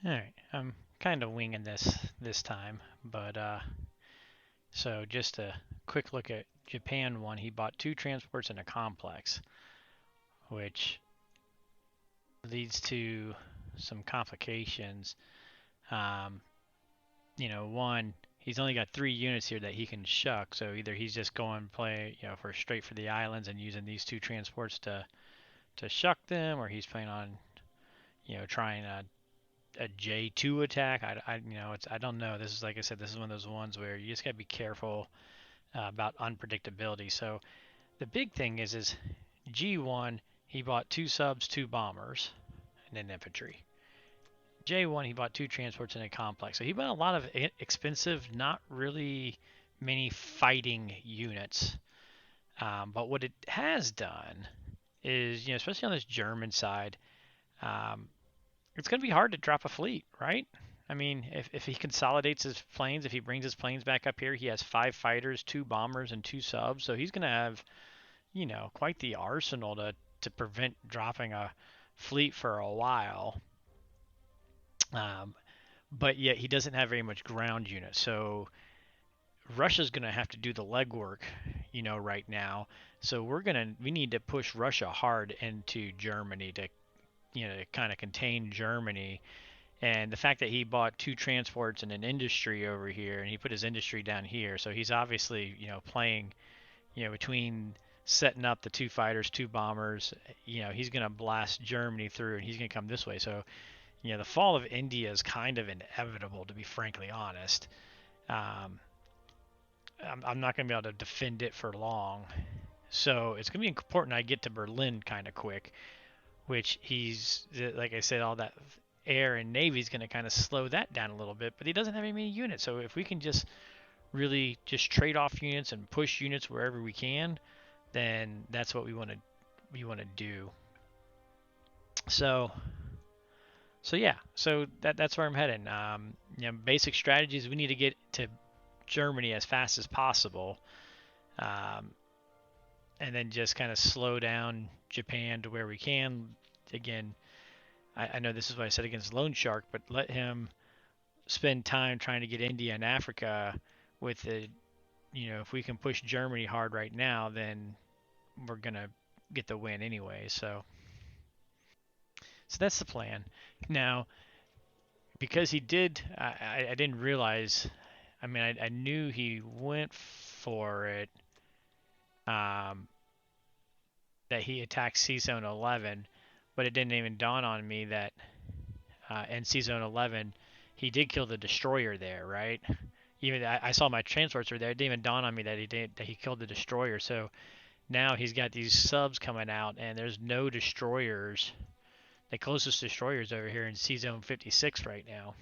All right, I'm kind of winging this time, but so just a quick look at Japan one. He bought two transports and a complex, which leads to some complications. Um, one, he's only got 3 units here that he can shuck, so either he's just going play, for straight for the islands and using these two transports to shuck them, or he's planning on, trying a J2 attack. I don't know. This is like I said, this is one of those ones where you just gotta be careful about unpredictability. So the big thing is G1 he bought two subs, two bombers, and then infantry. J1 he bought two transports and a complex. So he bought a lot of expensive, not really many fighting units. But what it has done is, especially on this German side, um, it's going to be hard to drop a fleet, right? I mean, if he consolidates his planes, if he brings his planes back up here, he has 5 fighters, 2 bombers, and 2 subs. So he's going to have, quite the arsenal to prevent dropping a fleet for a while. Um, but yet he doesn't have very much ground unit. So Russia's going to have to do the legwork, right now. So we need to push Russia hard into Germany to, to kind of contain Germany. And the fact that he bought two transports and an industry over here, and he put his industry down here, so he's obviously, playing, between setting up the 2 fighters, 2 bombers, he's going to blast Germany through, and he's going to come this way. So, the fall of India is kind of inevitable, to be frankly honest. Um, I'm not going to be able to defend it for long. So it's going to be important I get to Berlin kind of quick, which he's, like I said, all that air and navy is going to kind of slow that down a little bit, but he doesn't have any many units. So if we can just really just trade off units and push units wherever we can, then that's what we want to do. So yeah, so that's where I'm heading. Basic strategies, we need to get to Germany as fast as possible, um, and then just kind of slow down Japan to where we can. Again, I know this is what I said against Loan Shark, but let him spend time trying to get India and Africa with the, if we can push Germany hard right now, then we're gonna get the win anyway. So that's the plan. Now, because he did, I didn't realize. I mean, I knew he went for it. Um, that he attacked C Zone 11, but it didn't even dawn on me that in C Zone 11 he did kill the destroyer there, right? Even I saw my transports were there. It didn't even dawn on me that he killed the destroyer. So now he's got these subs coming out, and there's no destroyers. The closest destroyer is over here in C Zone 56 right now.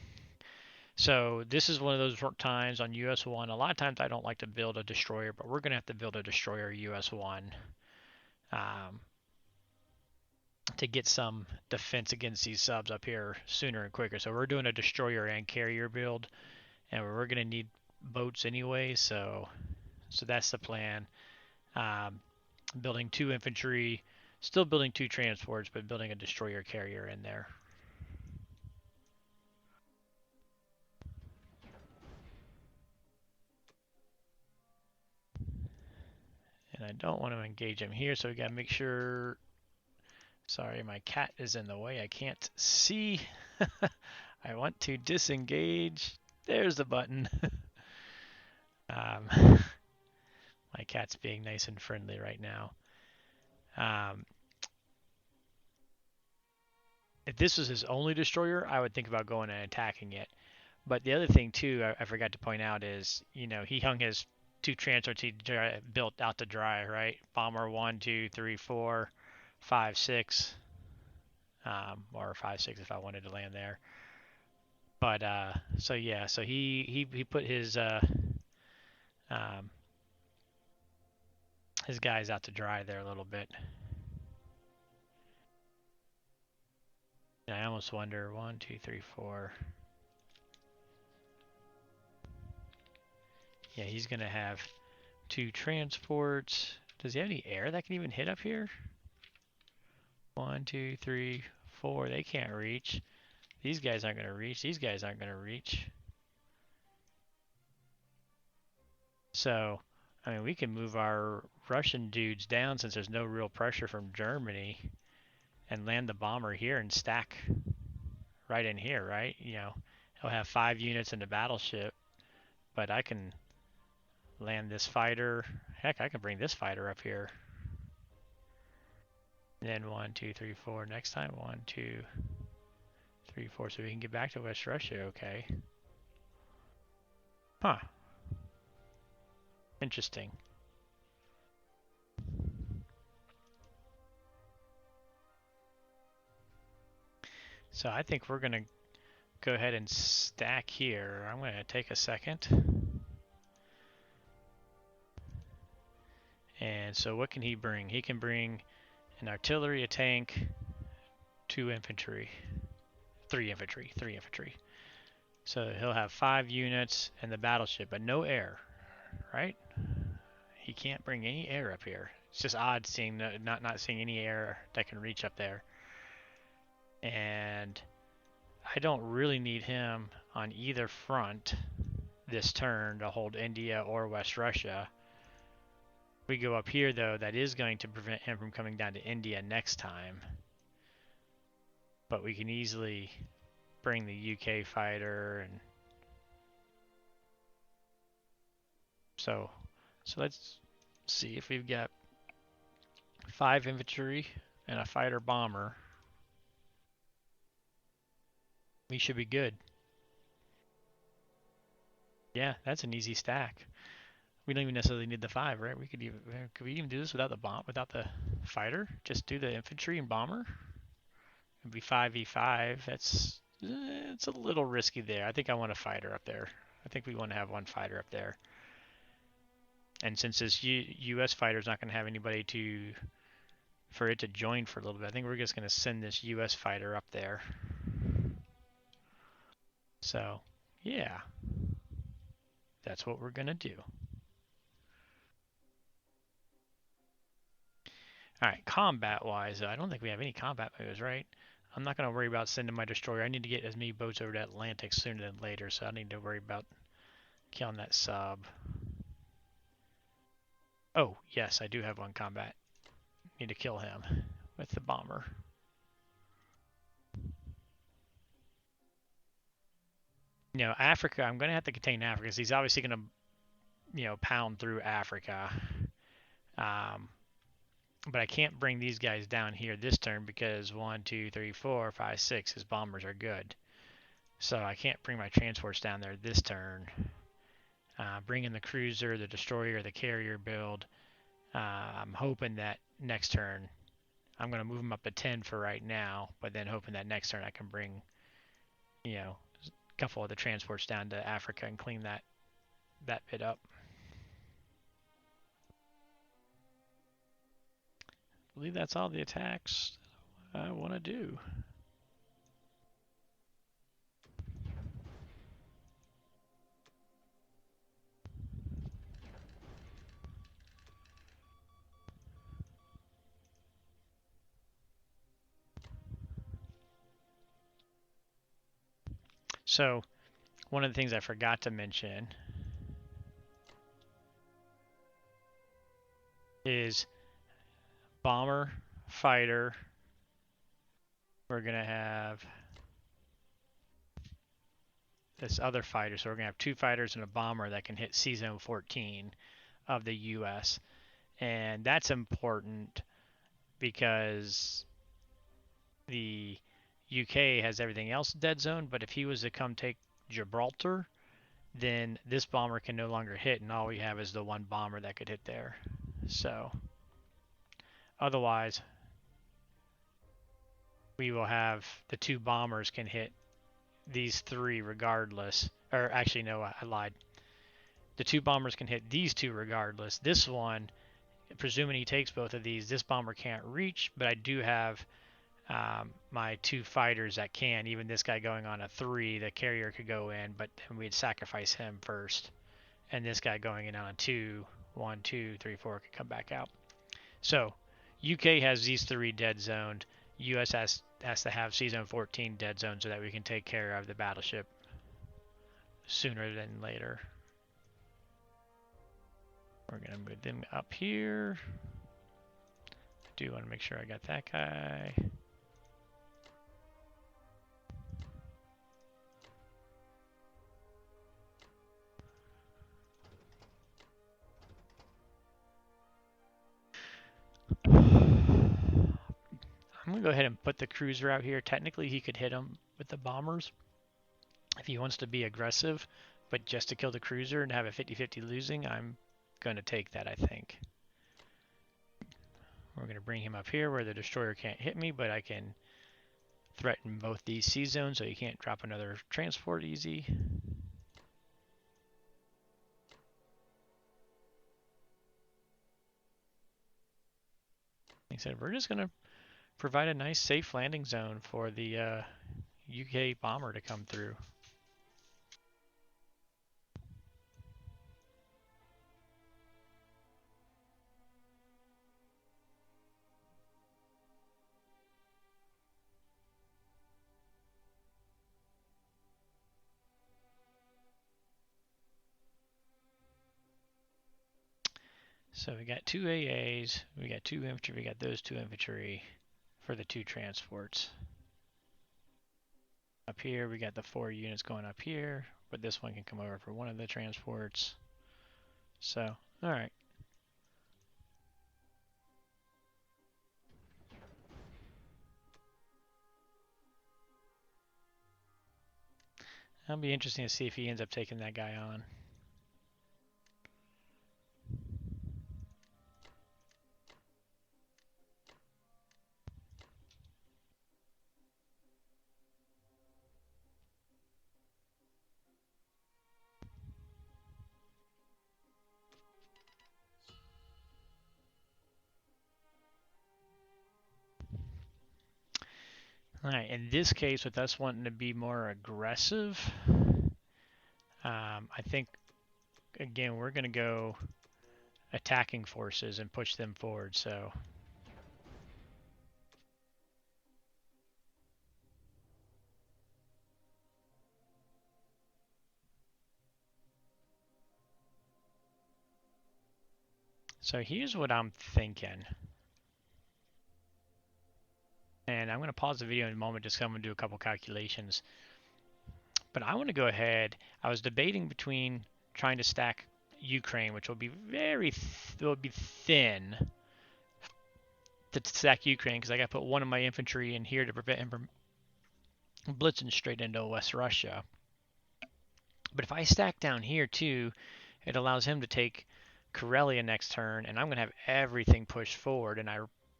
So this is one of those times on US1. A lot of times I don't like to build a destroyer, but we're gonna have to build a destroyer US1 um, to get some defense against these subs up here sooner and quicker. So we're doing a destroyer and carrier build, and we're gonna need boats anyway. So that's the plan. Um, building 2 infantry, still building 2 transports, but building a destroyer carrier in there. And I don't want to engage him here, so we gotta make sure. Sorry, my cat is in the way. I can't see. I want to disengage. There's the button. um, my cat's being nice and friendly right now. If this was his only destroyer, I would think about going and attacking it. But the other thing too, I forgot to point out is, he hung his 2 transports he built out to dry, right? Bomber 1, 2, 3, 4, 5, 6, or 5, 6 if I wanted to land there. But so yeah, so he put um, his guys out to dry there a little bit. And I almost wonder 1, 2, 3, 4. Yeah, he's gonna have 2 transports. Does he have any air that can even hit up here? 1, 2, 3, 4. They can't reach. These guys aren't going to reach. These guys aren't going to reach. So, I mean, we can move our Russian dudes down since there's no real pressure from Germany and land the bomber here and stack right in here, right? You know, he'll have 5 units in the battleship, but I can land this fighter. Heck, I can bring this fighter up here. And then 1, 2, 3, 4. Next time, 1, 2, 3, 4. So we can get back to West Russia, okay. Huh. Interesting. So I think we're going to go ahead and stack here. I'm going to take a second. And so what can he bring? He can bring an artillery, a tank, 2 infantry, 3 infantry, 3 infantry. So he'll have 5 units and the battleship, but no air, right? He can't bring any air up here. It's just odd seeing not seeing any air that can reach up there. And I don't really need him on either front this turn to hold India or West Russia. If we go up here, though, that is going to prevent him from coming down to India next time. But we can easily bring the UK fighter, and so let's see if we've got 5 infantry and a fighter bomber. We should be good. Yeah, that's an easy stack. We don't even necessarily need the 5, right? Could we even do this without the fighter? Just do the infantry and bomber? It'd be 5v5. It's a little risky there. I think I want a fighter up there. I think we want to have one fighter up there. And since this U.S. fighter is not going to have anybody for it to join for a little bit, I think we're just going to send this U.S. fighter up there. So, yeah, that's what we're going to do. All right, combat-wise, I don't think we have any combat moves, right? I'm not going to worry about sending my destroyer. I need to get as many boats over to Atlantic sooner than later, so I need to worry about killing that sub. Oh, yes, I do have one combat. Need to kill him with the bomber. You know, Africa, I'm going to have to contain Africa because he's obviously going to, you know, pound through Africa. But I can't bring these guys down here this turn because 1, 2, 3, 4, 5, 6, his bombers are good. So I can't bring my transports down there this turn. Bring in the cruiser, the destroyer, the carrier build. I'm hoping that next turn, I'm going to move them up to 10 for right now, but then hoping that next turn I can bring, you know, a couple of the transports down to Africa and clean that bit up. I believe that's all the attacks I want to do. So one of the things I forgot to mention is bomber, fighter. We're going to have this other fighter. So we're going to have 2 fighters and a bomber that can hit C-Zone 14 of the U.S. And that's important because the UK has everything else dead zone, but if he was to come take Gibraltar, then this bomber can no longer hit, and all we have is the one bomber that could hit there. So otherwise, we will have the 2 bombers can hit these 3 regardless. Or actually, no, I lied. The 2 bombers can hit these 2 regardless. This one, presuming he takes both of these, this bomber can't reach, but I do have my 2 fighters that can. Even this guy going on a 3, the carrier could go in, but then we'd sacrifice him first. And this guy going in on a 2, 1, 2, 3, 4 could come back out. So UK has these 3 dead zoned. US has has to have Season 14 dead zone so that we can take care of the battleship sooner than later. We're going to move them up here. I do want to make sure I got that guy. I'm going to go ahead and put the cruiser out here. Technically, he could hit him with the bombers if he wants to be aggressive, but just to kill the cruiser and have a 50-50 losing, I'm going to take that, I think. We're going to bring him up here where the destroyer can't hit me, but I can threaten both these sea zones so he can't drop another transport easy. Like I said, we're just going to provide a nice safe landing zone for the UK bomber to come through. So we got 2 AAs, we got 2 infantry, we got those 2 infantry for the 2 transports. Up here we got the 4 units going up here, but this one can come over for one of the transports. So, alright. That'll be interesting to see if he ends up taking that guy on. Alright, in this case, with us wanting to be more aggressive, I think, again, we're going to go attacking forces and push them forward. So here's what I'm thinking. And I'm going to pause the video in a moment just because I'm going to do a couple calculations. But I want to go ahead. I was debating between trying to stack Ukraine, which will be thin to stack Ukraine because I got to put one of my infantry in here to prevent him from blitzing straight into West Russia. But if I stack down here too, it allows him to take Karelia next turn, and I'm going to have everything pushed forward, and I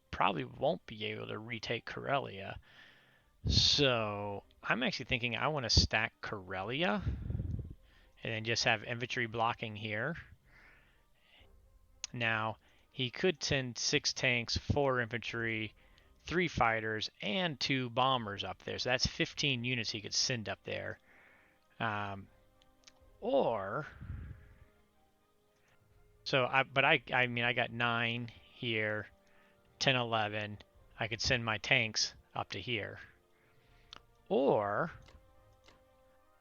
probably won't be able to retake Karelia. So I'm actually thinking I want to stack Karelia and then just have infantry blocking here. Now, he could send 6 tanks, 4 infantry, 3 fighters, and 2 bombers up there. So that's 15 units he could send up there. I mean, I got 9 here, 10, 11. I could send my tanks up to here. Or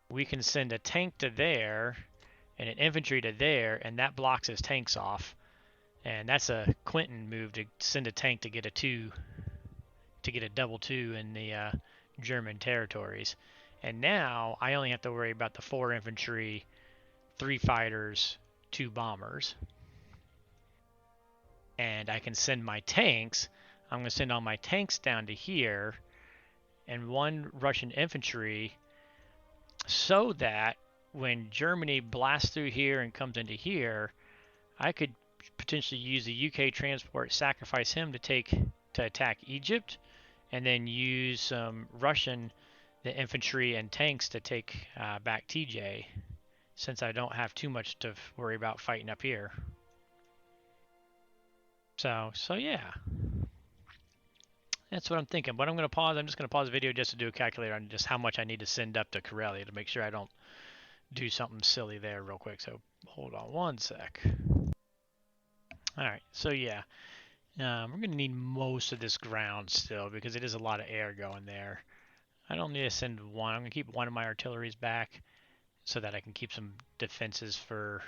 we can send a tank to there and an infantry to there, and that blocks his tanks off. And that's a Quentin move to send a tank to get a 2, to get a double 2 in the German territories. And now I only have to worry about the 4 infantry, 3 fighters, 2 bombers. And I can send my tanks. I'm going to send all my tanks down to here and 1 Russian infantry so that when Germany blasts through here and comes into here, I could potentially use the UK transport, sacrifice him to attack Egypt, and then use some the infantry and tanks to take back TJ, since I don't have too much to worry about fighting up here. So yeah. That's what I'm thinking. But I'm just going to pause the video just to do a calculator on just how much I need to send up to Karelia to make sure I don't do something silly there real quick. So hold on one sec. All right. So yeah. We're going to need most of this ground still because it is a lot of air going there. I don't need to send one. I'm going to keep one of my artilleries back so that I can keep some defenses for,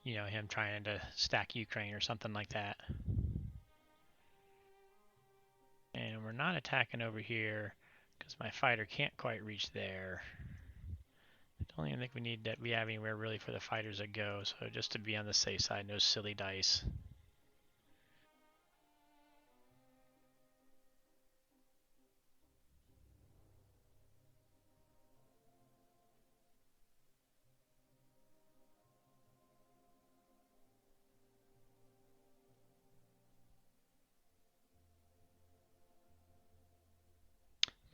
him trying to stack Ukraine or something like that. And we're not attacking over here because my fighter can't quite reach there. I don't even think we have anywhere really for the fighters to go. So just to be on the safe side, no silly dice.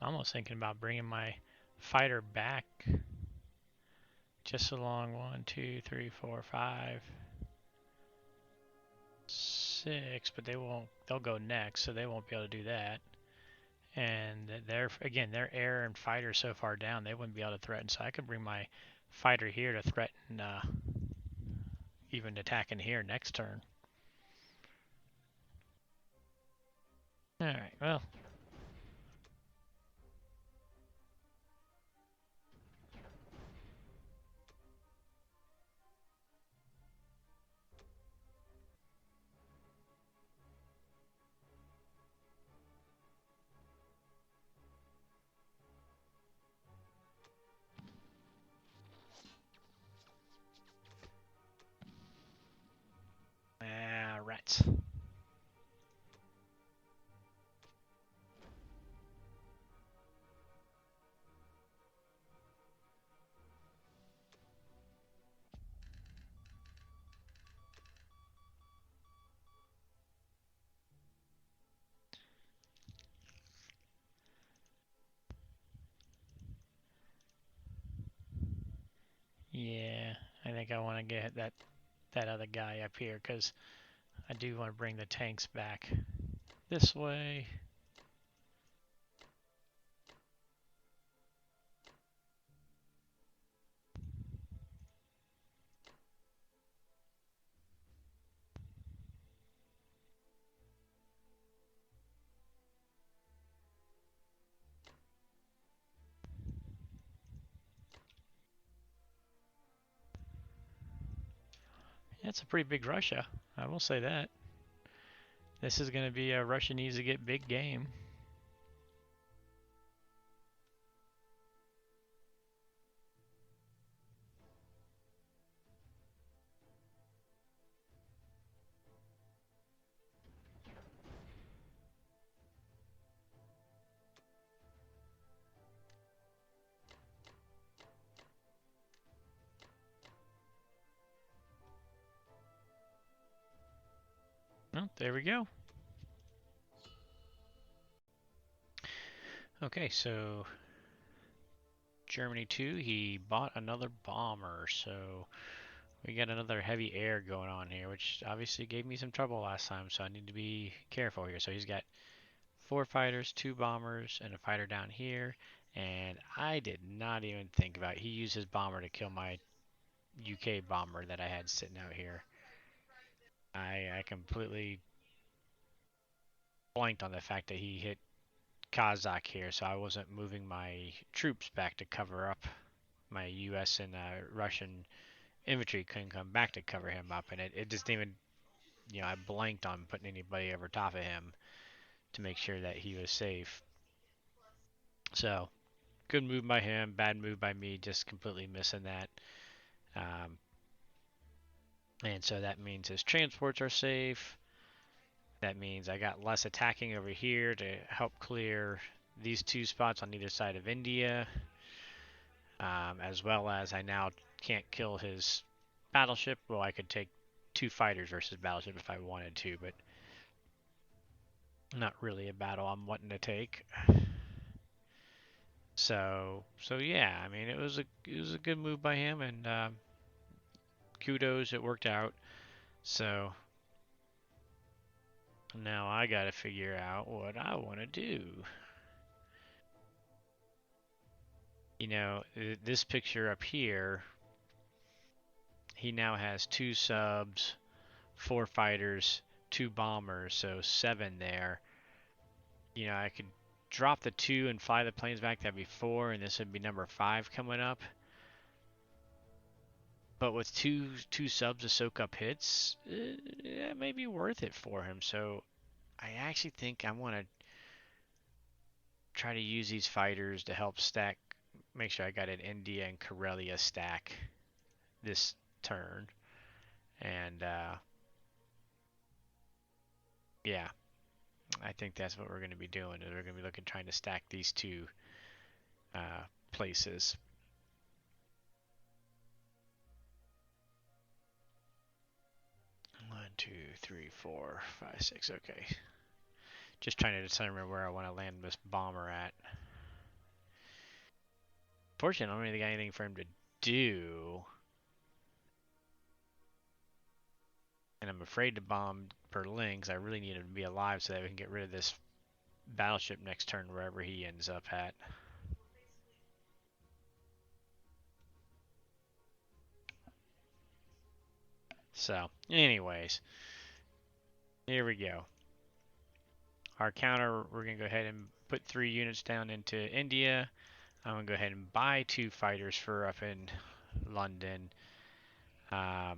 I'm almost thinking about bringing my fighter back just along 1, 2, 3, 4, 5, 6, but they'll go next, so they won't be able to do that. And their air and fighter so far down, they wouldn't be able to threaten. So I could bring my fighter here to threaten even attacking here next turn. All right, well. Rats. Yeah, I think I want to get that other guy up here because I do want to bring the tanks back this way. It's a pretty big Russia. I will say that. This is going to be a Russia needs to get big game. Well, there we go. Okay, so Germany 2, he bought another bomber, so we got another heavy air going on here, which obviously gave me some trouble last time, so I need to be careful here. So he's got 4 fighters, 2 bombers, and a fighter down here, and I did not even think about it. He used his bomber to kill my UK bomber that I had sitting out here. I completely blanked on the fact that he hit Kazakh here, so I wasn't moving my troops back to cover up. My U.S. and Russian infantry couldn't come back to cover him up, and it just didn't even, I blanked on putting anybody over top of him to make sure that he was safe. So, good move by him, bad move by me, just completely missing that. Um, and so that means his transports are safe. That means I got less attacking over here to help clear these 2 spots on either side of India, as well as I now can't kill his battleship. Well, I could take 2 fighters versus battleship if I wanted to, but not really a battle I'm wanting to take. So yeah, I mean it was a good move by him, and kudos, it worked out. So now I got to figure out what I want to do. This picture up here, he now has 2 subs, 4 fighters, 2 bombers, so 7 there. I could drop the 2 and fly the planes back. That'd be 4, and this would be number 5 coming up. But with two subs to soak up hits, it may be worth it for him. So I actually think I want to try to use these fighters to help stack, make sure I got an India and Karelia stack this turn. And yeah, I think that's what we're going to be doing. Is we're going to be looking trying to stack these two places. One, two, three, four, five, six. Okay. Just trying to determine where I want to land this bomber at. Fortunately, I don't really got anything for him to do. And I'm afraid to bomb Berlin because I really need him to be alive so that we can get rid of this battleship next turn wherever he ends up at. So, anyways, here we go. Our counter, we're going to go ahead and put 3 units down into India. I'm going to go ahead and buy 2 fighters for up in London. I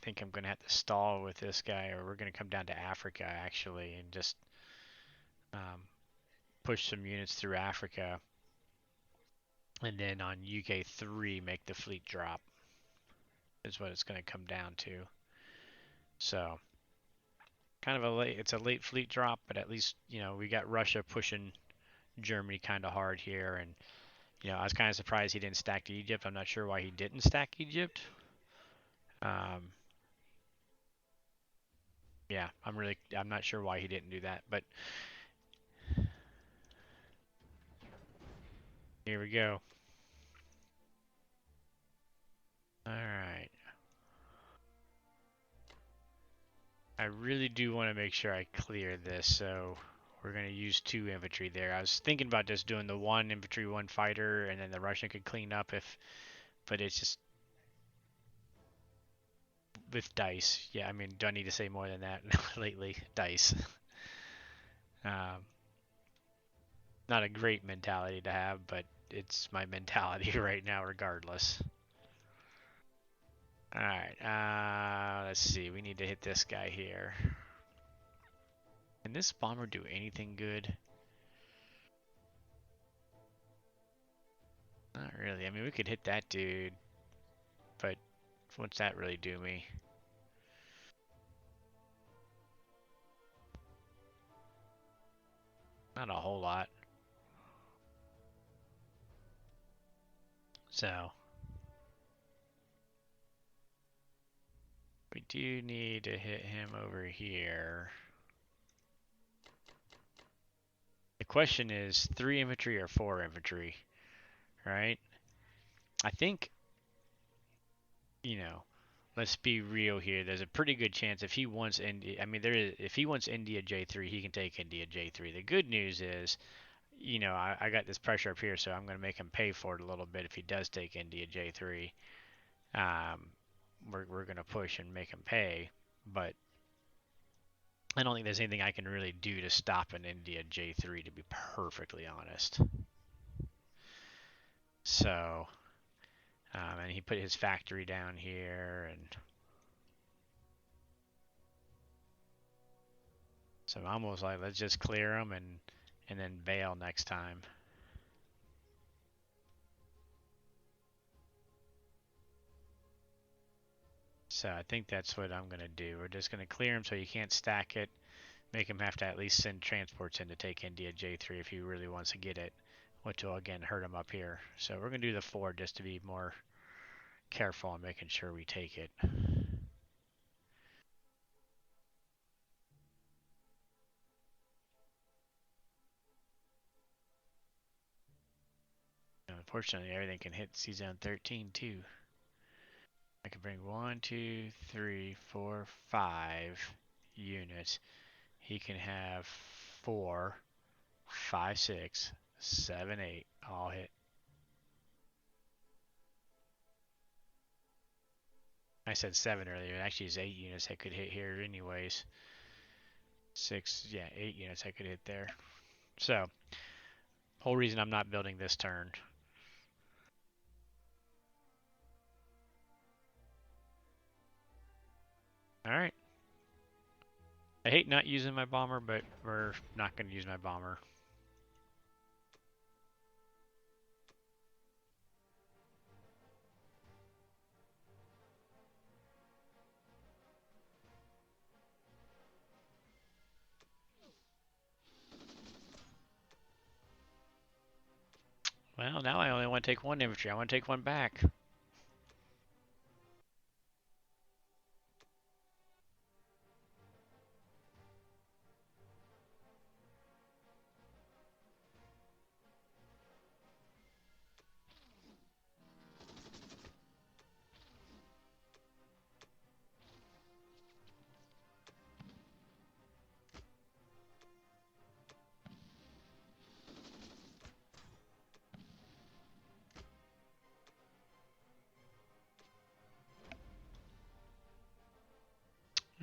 think I'm going to have to stall with this guy, or we're going to come down to Africa, actually, and just push some units through Africa. And then on UK3, make the fleet drop. Is what it's going to come down to. So, kind of it's a late fleet drop, but at least, we got Russia pushing Germany kind of hard here. And, I was kind of surprised he didn't stack Egypt. I'm not sure why he didn't stack Egypt. Yeah, I'm not sure why he didn't do that, but here we go. All right. I really do want to make sure I clear this, so we're going to use 2 infantry there. I was thinking about just doing the 1 infantry, 1 fighter, and then the Russian could clean up but it's just with dice. Yeah, I mean, do I need to say more than that lately? Dice. Not a great mentality to have, but it's my mentality right now regardless. Alright, let's see. We need to hit this guy here. Can this bomber do anything good? Not really. I mean, we could hit that dude, but what's that really do me? Not a whole lot. So, we do need to hit him over here. The question is 3 infantry or 4 infantry, right? I think, let's be real here. There's a pretty good chance if he wants India, if he wants India J3, he can take India J3. The good news is, I got this pressure up here, so I'm going to make him pay for it a little bit if he does take India J3. We're going to push and make him pay, but I don't think there's anything I can really do to stop an India J3, to be perfectly honest. So, and he put his factory down here, and so I'm almost like, let's just clear him and then bail next time. So I think that's what I'm going to do. We're just going to clear him so he can't stack it. Make him have to at least send transports in to take India J3 if he really wants to get it, which will again hurt him up here. So we're going to do the 4 just to be more careful on making sure we take it. Unfortunately, everything can hit C-Zone 13 too. I can bring 1, 2, 3, 4, 5 units. He can have 4, 5, 6, 7, 8 all hit. I said 7 earlier. It actually is 8 units I could hit here anyways. 6, yeah, 8 units I could hit there. So, whole reason I'm not building this turn. Alright. I hate not using my bomber, but we're not going to use my bomber. Well, now I only want to take 1 infantry. I want to take 1 back.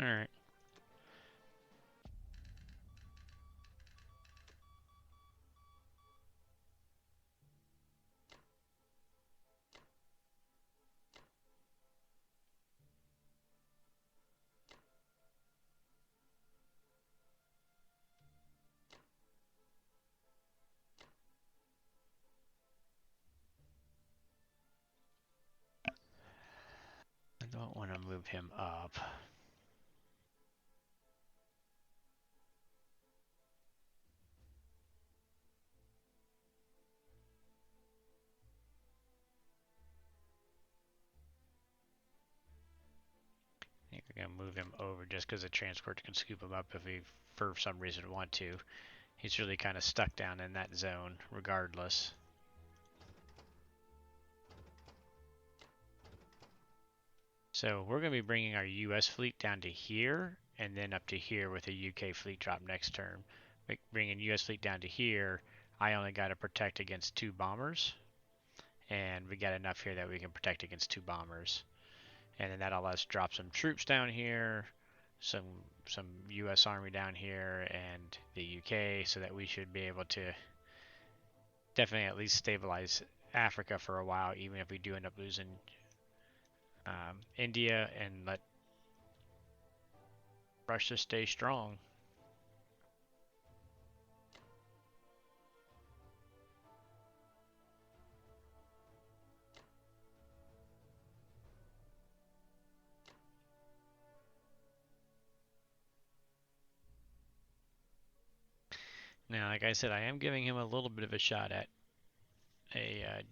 Alright. I don't want to move him up. I think we're going to move him over just because the transport can scoop him up if we, for some reason, want to. He's really kind of stuck down in that zone regardless. So we're going to be bringing our US fleet down to here and then up to here with a UK fleet drop next turn. Bringing US fleet down to here, I only got to protect against 2 bombers. And we got enough here that we can protect against 2 bombers. And then that'll let us drop some troops down here, some US Army down here, and the UK, so that we should be able to definitely at least stabilize Africa for a while, even if we do end up losing India, and let Russia stay strong. Now, like I said, I am giving him a little bit of a shot at a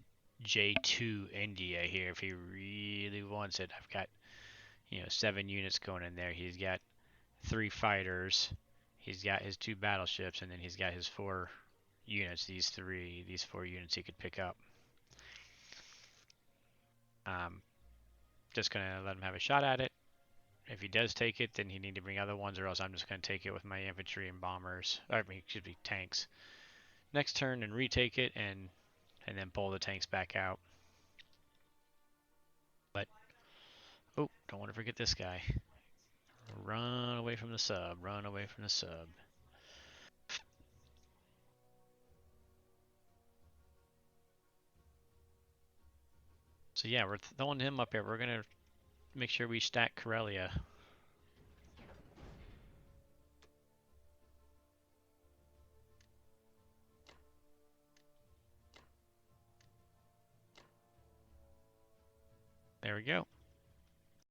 J2 India here if he really wants it. I've got 7 units going in there. He's got 3 fighters. He's got his 2 battleships, and then he's got his 4 units. These 4 units he could pick up. Just gonna let him have a shot at it. If he does take it, then he need to bring other ones, or else I'm just gonna take it with my infantry and bombers. I mean, excuse me, tanks. Next turn and retake it, and then pull the tanks back out. But oh, don't want to forget this guy. Run away from the sub. Run away from the sub. So yeah, we're throwing him up here. We're gonna make sure we stack Karelia. There we go.